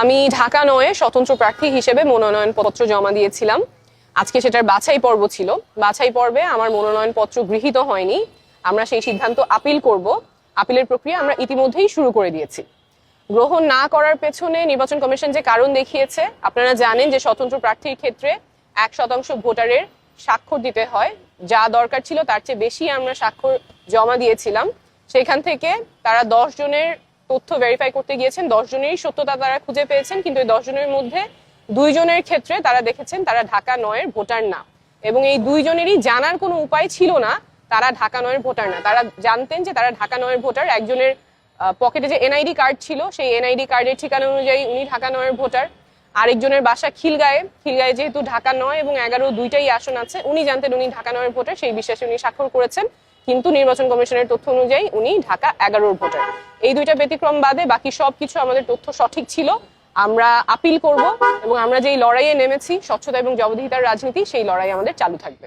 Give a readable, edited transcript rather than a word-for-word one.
আমি ঢাকা ৯-এ স্বতন্ত্র প্রার্থী হিসেবে মনোনয়নপত্র জমা দিয়েছিলাম। আজকে সেটার বাছাই পর্ব ছিল। বাছাই পর্বে আমার মনোনয়নপত্র গৃহীত হয়নি। আমরা সেই সিদ্ধান্ত আপিল করব। আপিলের প্রক্রিয়া আমরা ইতিমধ্যেই শুরু করে দিয়েছি। গ্রহণ না করার পেছনে নির্বাচন কমিশন যে কারণ দেখিয়েছে, আপনারা জানেন যে স্বতন্ত্র প্রার্থীর ক্ষেত্রে 1% ভোটারের স্বাক্ষর দিতে হয়। যা দরকার ছিল তার চেয়ে বেশি আমরা স্বাক্ষর জমা দিয়েছিলাম। সেখান থেকে তারা 10 জনের তথ্য ভেরিফাই করতে গিয়েছেন, 10 জনেরই সত্যতা তারা খুঁজে পেয়েছেন, কিন্তু এই 10 জনের মধ্যে 2 জনের ক্ষেত্রে তারা দেখেছেন তারা ঢাকা 9-এর ভোটার না, এবং এই 2 জনেরই জানার কোনো উপায় ছিল না তারা ঢাকা 9-এর ভোটার না। তারা জানতেন যে তারা ঢাকা 9-এর ভোটার। একজনের পকেটে যে এনআইডি কার্ড ছিল, সেই এনআইডি কার্ডের ঠিকানা অনুযায়ী উনি ঢাকা 9-এর ভোটার। আরেকজনের বাসা খিলগাঁয়ে যেহেতু ঢাকা 9 এবং 11 দুইটাই আসন আছে, উনি জানতেন উনি ঢাকা 9-এর ভোটার, সেই বিশ্বাসে উনি স্বাক্ষর করেছেন, কিন্তু নির্বাচন কমিশনের তথ্য অনুযায়ী উনি ঢাকা 11-র ভোটার। এই দুইটা ব্যতিক্রম বাদে বাকি সবকিছু আমাদের তথ্য সঠিক ছিল। আমরা আপিল করব এবং আমরা যেই লড়াইয়ে নেমেছি, স্বচ্ছতা এবং জবাবদিহিতার রাজনীতি, সেই লড়াই আমাদের চালু থাকবে।